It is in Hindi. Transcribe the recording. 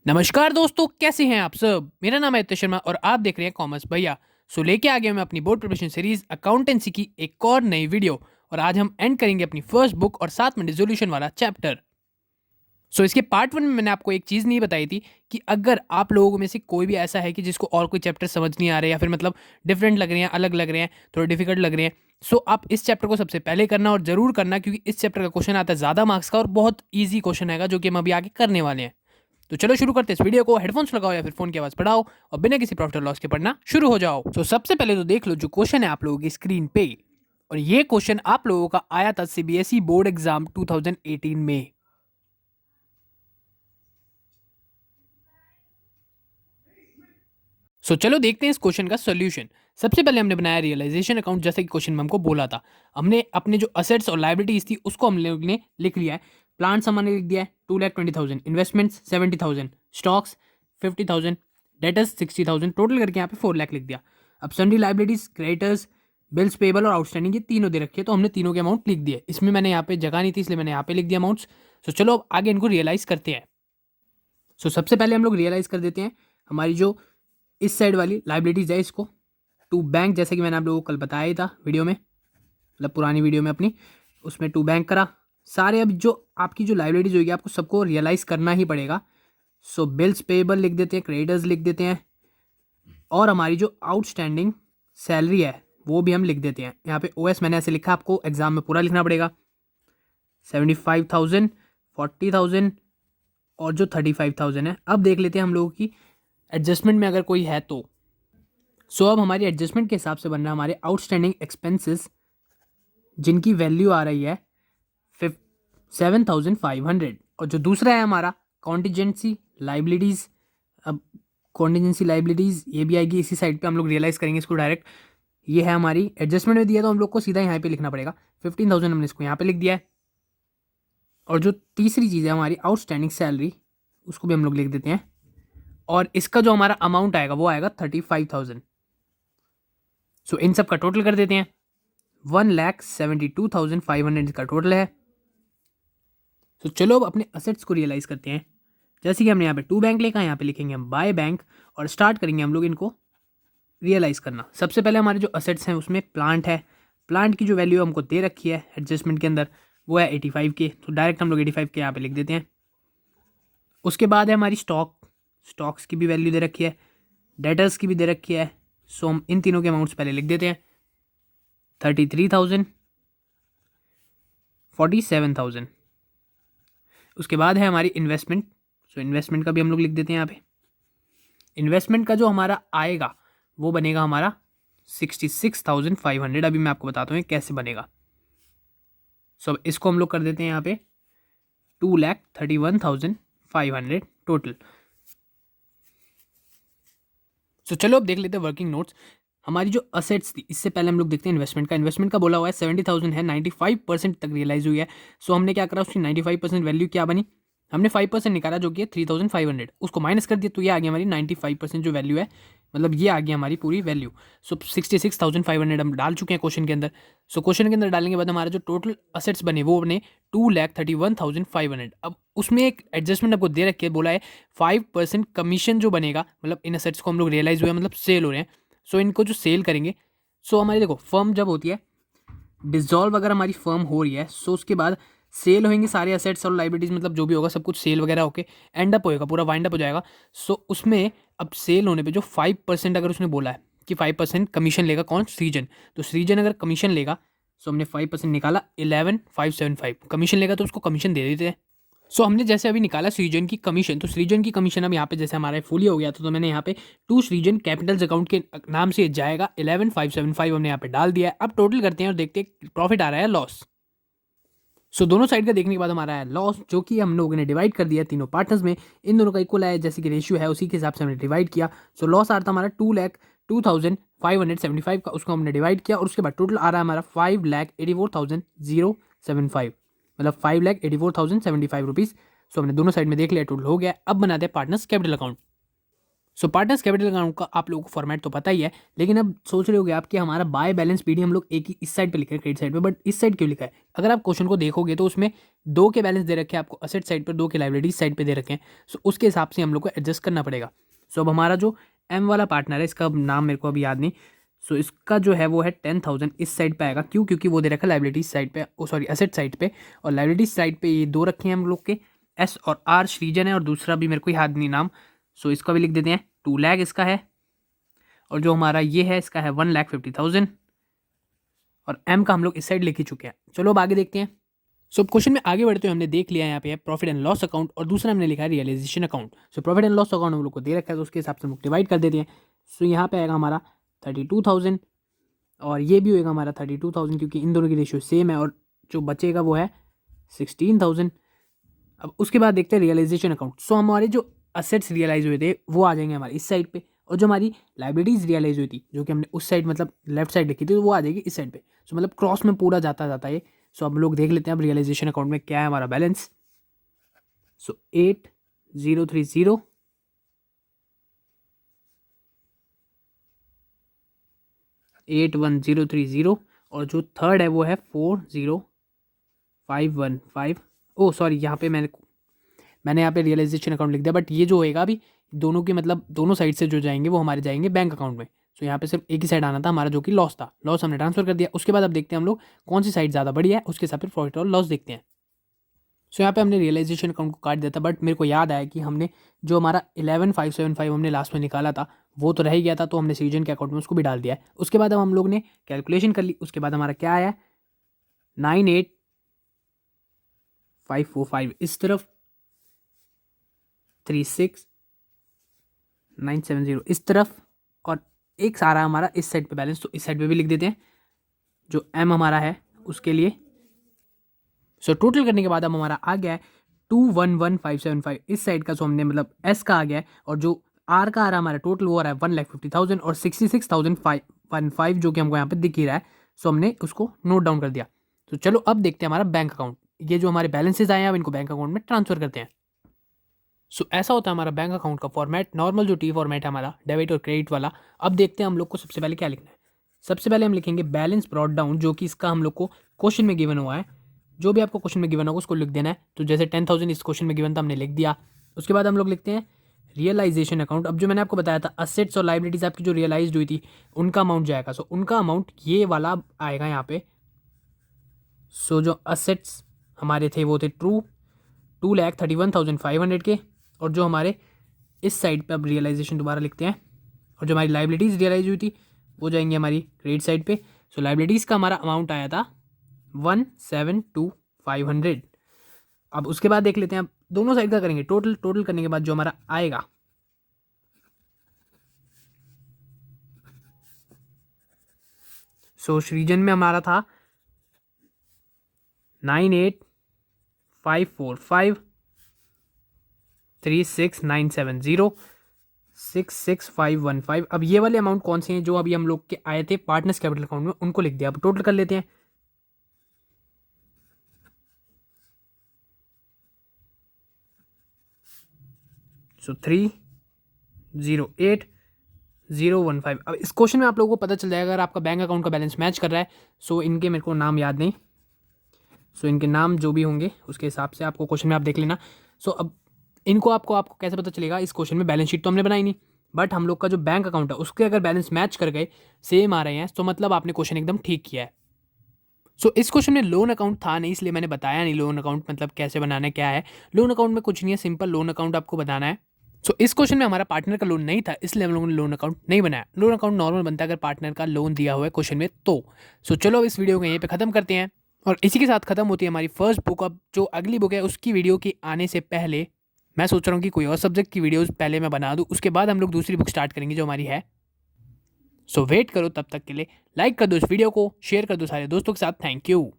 नमस्कार दोस्तों, कैसे हैं आप सब। मेरा नाम है हितेश शर्मा और आप देख रहे हैं कॉमर्स भैया। लेके आ गया मैं अपनी बोर्ड प्रिपरेशन सीरीज अकाउंटेंसी की एक और नई वीडियो। और आज हम एंड करेंगे अपनी फर्स्ट बुक और साथ में रिजोल्यूशन वाला चैप्टर। इसके पार्ट 1 में मैंने आपको एक चीज़ नहीं बताई थी कि अगर आप लोगों में से कोई भी ऐसा है कि जिसको और कोई चैप्टर समझ नहीं आ रहे या फिर मतलब डिफरेंट लग रहे हैं, अलग लग रहे हैं, थोड़े डिफिकल्ट लग रहे हैं, आप इस चैप्टर को सबसे पहले करना और ज़रूर करना, क्योंकि इस चैप्टर का क्वेश्चन आता है ज़्यादा मार्क्स का और बहुत ईजी क्वेश्चन आएगा जो कि हम अभी आगे करने वाले हैं। तो चलो शुरू करते हैं इस वीडियो को। हेडफोन्स लगाओ या फिर फोन की आवाज बढ़ाओ और बिना किसी प्रॉफिट और लॉस के पढ़ना शुरू हो जाओ। सबसे पहले तो देख लो जो क्वेश्चन है आप लोगों की स्क्रीन पे। और ये क्वेश्चन आप लोगों का आया था सीबीएसई बोर्ड एग्जाम 2018 में। चलो देखते हैं इस क्वेश्चन का सोल्यूशन। सबसे पहले हमने बनाया रियलाइजेशन अकाउंट, जैसे कि क्वेश्चन में हमको बोला था। हमने अपने जो असेट्स और लाइबिलिटीज थी उसको हम लोग ने लिख लिया है। प्लांट्स हमने लिख दिया है 2,20,000, इन्वेस्टमेंट्स 70,000, स्टॉक्स 50,000, डेटर्स 60,000, टोटल करके यहाँ पे 4 लाख लिख दिया। अब सन्डी लाइबिलिटीज, क्रेडिटर्स, बिल्स पेबल और आउटस्टैंडिंग ये तीनों दे रखे, तो हमने तीनों के अमाउंट लिख दिए। इसमें मैंने यहाँ पे जगह नहीं थी इसलिए मैंने यहाँ पे लिख दिया अमाउंट्स। चलो अब आगे इनको रियलाइज करते हैं। सबसे पहले हम लोग रियलाइज कर देते हैं हमारी जो इस साइड वाली लाइबिलिटीज है इसको टू बैंक, जैसे कि मैंने आप लोगों को कल बताया ही था वीडियो में, मतलब पुरानी वीडियो में अपनी, उसमें टू बैंक करा सारे। अब जो आपकी जो लाइबिलिटीज होगी आपको सबको रियलाइज करना ही पड़ेगा। बिल्स पेबल लिख देते हैं, क्रेडिटर्स लिख देते हैं, और हमारी जो आउटस्टैंडिंग सैलरी है वो भी हम लिख देते हैं। यहाँ पे ओएस मैंने ऐसे लिखा, आपको एग्जाम में पूरा लिखना पड़ेगा। 75,000, 40,000 और जो 35,000 है। अब देख लेते हैं हम लोगों की एडजस्टमेंट में अगर कोई है तो। अब हमारी एडजस्टमेंट के हिसाब से बन रहा है हमारे आउटस्टैंडिंग एक्सपेंसेस, जिनकी वैल्यू आ रही है 7,500। और जो दूसरा है हमारा कॉन्टीजेंसी लाइबिलिटीज़। अब कॉन्टीजेंसी लाइबिलिटीज़ ये भी आएगी इसी साइड पे, हम लोग रियलाइज़ करेंगे इसको डायरेक्ट। ये है हमारी एडजस्टमेंट में दिया तो हम लोग को सीधा यहाँ पे लिखना पड़ेगा। 15,000 हमने इसको यहाँ पे लिख दिया है। और जो तीसरी चीज़ है हमारी आउटस्टैंडिंग सैलरी, उसको भी हम लोग लिख देते हैं। और इसका जो हमारा अमाउंट आएगा वो आएगा 35,000। इन सब का टोटल कर देते हैं। 1,72,500 इसका टोटल है। चलो अब अपने असेट्स को रियलाइज करते हैं। जैसे कि हमने यहाँ पे टू बैंक लिखा है, यहाँ पे लिखेंगे हम बाय बैंक और स्टार्ट करेंगे हम लोग इनको रियलाइज करना। सबसे पहले हमारे जो असेट्स हैं उसमें प्लांट है। प्लांट की जो वैल्यू हमको दे रखी है एडजस्टमेंट के अंदर वो है 85 के, तो डायरेक्ट हम लोग 85 के यहाँ पे लिख देते हैं। उसके बाद है हमारी स्टॉक्स की भी वैल्यू दे रखी है, डेटर्स की भी दे रखी है। हम इन तीनों के अमाउंट्स पहले लिख देते हैं। 33,000, 47,000। उसके बाद है हमारी इन्वेस्टमेंट। इन्वेस्टमेंट का भी हम लोग लिख देते हैं यहाँ पे। इन्वेस्टमेंट का जो हमारा आएगा वो बनेगा हमारा 66,500। अभी मैं आपको बताता हूँ कैसे बनेगा। अब इसको हम लोग कर देते हैं यहाँ पे 2,31,500 टोटल। चलो अब देख लेते हैं वर्किंग नोट्स। हमारी जो असेट्स थी इससे पहले हम लोग देखते हैं इन्वेस्टमेंट का। इन्वेस्टमेंट का बोला हुआ है 70,000 है, 95% तक रियलाइज हुई है। हमने क्या करा, उसकी 95% वैल्यू क्या बनी, हमने 5% निकाला जो कि है 3,500, उसको माइनस कर दिया तो ये आ गया हमारी 95% जो वैल्यू है, मतलब ये आ गया हमारी पूरी वैल्यू। 66,500 हम डाल चुके हैं क्वेश्चन के अंदर। क्वेश्चन के अंदर डालने के बाद हमारा जो टोटल असेट्स बने वो बने 2,31,500। अब उसमें एक एडजस्टमेंट आपको दे रखी है, बोला है 5% कमीशन जो बनेगा, मतलब इन असेट्स को हम लोग रियलाइज हुए मतलब सेल हो रहे हैं। इनको जो सेल करेंगे, हमारी देखो फर्म जब होती है डिसॉल्व, अगर हमारी फर्म हो रही है उसके बाद सेल होंगे सारे असेट्स और लाइबिलिटीज, मतलब जो भी होगा सब कुछ सेल वगैरह होके एंड अप होएगा, पूरा वाइंड अप हो जाएगा। उसमें अब सेल होने पे जो 5% अगर उसने बोला है कि 5% कमीशन लेगा, कौन, सृजन, तो सृजन अगर कमीशन लेगा, हमने 5% निकाला 11,575 कमीशन लेगा तो उसको कमीशन दे देते हैं। हमने जैसे अभी निकाला सृजन की कमीशन, तो सृजन की कमीशन अब यहाँ पे जैसे हमारा फुल हो गया तो मैंने यहाँ पे टू सृजन कैपिटल्स अकाउंट के नाम से जाएगा 11,575 हमने यहाँ पे डाल दिया है। अब टोटल करते हैं और देखते हैं प्रॉफिट आ रहा है लॉस। दोनों साइड का देखने के बाद हमारा है लॉस, जो कि हम लोगों ने डिवाइड कर दिया तीनों पार्टनर्स में। इन दोनों का इक्वल है, जैसे कि रेशियो है उसी के हिसाब से हमने डिवाइड किया। लॉस आ रहा था हमारा 2,02,575 का, उसको हमने डिवाइड किया और उसके बाद टोटल आ रहा है हमारा 5,84,075, मतलब 5,84,075 रुपीज़। हमने दोनों साइड में देख लिया, टोटल हो गया। अब बनाते हैं पार्टनर्स कैपिटल अकाउंट। सो पार्टनर्स कैपिटल अकाउंट का आप लोगों को फॉर्मेट तो पता ही है, लेकिन अब सोच रहे होगे आप कि हमारा बाय बैलेंस पीडी हम लोग एक ही इस साइड पे लिखा है क्रेडिट साइड पे, बट इस साइड क्यों लिखा है? अगर आप क्वेश्चन को देखोगे तो उसमें 2 के बैलेंस दे रखे हैं आपको असेट साइड पर, 2 के लाइबिलिटीज साइड पे दे रखे हैं। सो उसके हिसाब से हम लोग को एडजस्ट करना पड़ेगा। सो अब हमारा जो एम वाला पार्टनर है, इसका नाम मेरे को अभी याद नहीं, सो इसका जो है वो है 10,000 इस साइड पे आएगा। क्यों? क्योंकि वो दे रखा है लाइबिलिटीज साइड पे, सॉरी असेट साइड पे, और लाइबिलिटीज साइड पे ये 2 रखे हैं हम लोग के, एस और आर श्रीजन है, और दूसरा भी मेरे को याद नहीं नाम। सो इसका भी लिख देते हैं 2 लाख इसका है, और जो हमारा ये है इसका है 1,50,000, और एम का हम लोग इस साइड लिख ही चुके हैं। चलो अब आगे देखते हैं। सो क्वेश्चन में आगे बढ़ते हुए हमने देख लिया यहाँ पे है प्रॉफिट एंड लॉस अकाउंट, और दूसरा हमने लिखा है realization account. So profit and loss account हम लोग को दे रखा है, तो उसके हिसाब से हम लोग डिवाइड कर देते हैं। सो यहाँ पे आएगा हमारा 32,000, और ये भी होएगा हमारा 32,000, क्योंकि इन दोनों की रेशियो सेम है, और जो बचेगा वो है 16,000। अब उसके बाद देखते हैं रियलाइजेशन अकाउंट। सो हमारे जो असेट्स रियलाइज हुए थे वो आ जाएंगे हमारे इस साइड पे, और जो हमारी लाइबिलिटीज रियलाइज हुई थी जो कि हमने उस साइड मतलब लेफ्ट साइड लिखी थी, तो वो आ जाएगी इस साइड पे। सो मतलब क्रॉस में पूरा जाता जाता है। सो अब लोग देख लेते हैं अब रियलाइजेशन अकाउंट में क्या है हमारा बैलेंस। सो 8,030 8,1030, और जो थर्ड है वो है 4,0515। ओ सॉरी, यहाँ पे मैंने यहाँ पे रियलाइजेशन अकाउंट लिख दिया, बट ये जो होएगा अभी दोनों की मतलब दोनों साइड से जो जाएंगे वो हमारे जाएंगे बैंक अकाउंट में। सो यहाँ पे सिर्फ एक ही साइड आना था हमारा, जो कि लॉस था, लॉस हमने ट्रांसफर कर दिया। उसके बाद अब देखते हैं हम लोग कौन सी साइड ज़्यादा बड़ी है, उसके हिसाब से प्रॉफिट और लॉस देखते हैं। सो यहाँ पे हमने रियलाइजेशन अकाउंट को काट दिया था, बट मेरे को याद आया कि हमने जो हमारा 11,575 हमने लास्ट में निकाला था वो तो रह ही गया था, तो हमने सीजन के अकाउंट में उसको भी डाल दिया है। उसके बाद अब हम लोग ने कैलकुलेशन कर ली। उसके बाद हमारा क्या आया, 98,545 इस तरफ, 36,970 इस तरफ, और एक सारा हमारा इस साइड पे बैलेंस, तो इस साइड पे भी लिख देते हैं जो एम हमारा है उसके लिए। सो टोटल करने के बाद अब हमारा आ गया है 211,575 इस साइड का। सो हमने मतलब एस का आ गया है, और जो आर का आ रहा है हमारा टोटल वो आ रहा है 1,50,000 और 66,515 जो कि हमको यहाँ पे दिख ही रहा है। सो हमने उसको नोट डाउन कर दिया। तो चलो अब देखते हैं हमारा बैंक अकाउंट। ये जो हमारे बैलेंसेज आए हैं अब इनको बैंक अकाउंट में ट्रांसफर करते हैं। सो ऐसा होता है हमारा बैंक अकाउंट का फॉर्मेट। नॉर्मल जो टी फॉर्मेट है हमारा डेबिट और क्रेडिट वाला। अब देखते हैं हम लोग को सबसे पहले क्या लिखना है। सबसे पहले हम लिखेंगे बैलेंस ब्रॉट डाउन, जो कि इसका हम लोग को क्वेश्चन में गिवन हुआ है। जो भी आपको क्वेश्चन में गिवन होगा उसको लिख देना है। तो जैसे 10,000 इस क्वेश्चन में गिवन था, हमने लिख दिया। उसके बाद हम लोग लिखते हैं रियलाइजेशन अकाउंट। अब जो मैंने आपको बताया था असेट्स और लाइबिलिटीज आपकी जो रियलाइज हुई थी उनका अमाउंट जाएगा। सो उनका अमाउंट ये वाला आएगा यहाँ पे। सो जो असेट्स हमारे थे वो थे 2,31,500 के, और जो हमारे इस साइड पे अब रियलाइजेशन दोबारा लिखते हैं, और जो हमारी लाइबिलिटीज़ रियलाइज हुई थी वो जाएंगी हमारी क्रेडिट साइड पे। सो लाइबिलिटीज़ का हमारा अमाउंट आया था 1,72,500। अब उसके बाद देख लेते हैं, अब दोनों साइड का करेंगे टोटल करने के बाद जो हमारा आएगा सो श्रीजन में हमारा था 98,545 36,970 66,515। अब ये वाले अमाउंट कौन से हैं जो अभी हम लोग के आए थे पार्टनर्स कैपिटल अकाउंट में, उनको लिख दिया। अब टोटल कर लेते हैं। सो 3,08,015। अब इस क्वेश्चन में आप लोगों को पता चल जाएगा अगर आपका बैंक अकाउंट का बैलेंस मैच कर रहा है। सो इनके मेरे को नाम याद नहीं, सो इनके नाम जो भी होंगे उसके हिसाब से आपको क्वेश्चन में आप देख लेना। सो अब इनको आपको कैसे पता चलेगा, इस क्वेश्चन में बैलेंस शीट तो हमने बनाई नहीं, बट हम लोग का जो बैंक अकाउंट है उसके अगर बैलेंस मैच कर गए, सेम आ रहे हैं, तो मतलब आपने क्वेश्चन एकदम ठीक किया है। सो इस क्वेश्चन में लोन अकाउंट था नहीं, इसलिए मैंने बताया नहीं लोन अकाउंट मतलब कैसे बनाना है, क्या है। लोन अकाउंट में कुछ नहीं है, सिंपल लोन अकाउंट आपको बनाना है। सो इस क्वेश्चन में हमारा पार्टनर का लोन नहीं था, इसलिए हम लोगों ने लोन अकाउंट नहीं बनाया। लोन अकाउंट नॉर्मल बनता है अगर पार्टनर का लोन दिया हुआ है क्वेश्चन में तो। सो चलो अब इस वीडियो को यहीं पे ख़त्म करते हैं, और इसी के साथ ख़त्म होती है हमारी फर्स्ट बुक। अब जो अगली बुक है उसकी वीडियो की आने से पहले मैं सोच रहा हूँ कि कोई और सब्जेक्ट की वीडियोज़ पहले मैं बना दूँ, उसके बाद हम लोग दूसरी बुक स्टार्ट करेंगे जो हमारी है। सो वेट करो, तब तक के लिए लाइक कर दो इस वीडियो को, शेयर कर दो सारे दोस्तों के साथ। Thank you.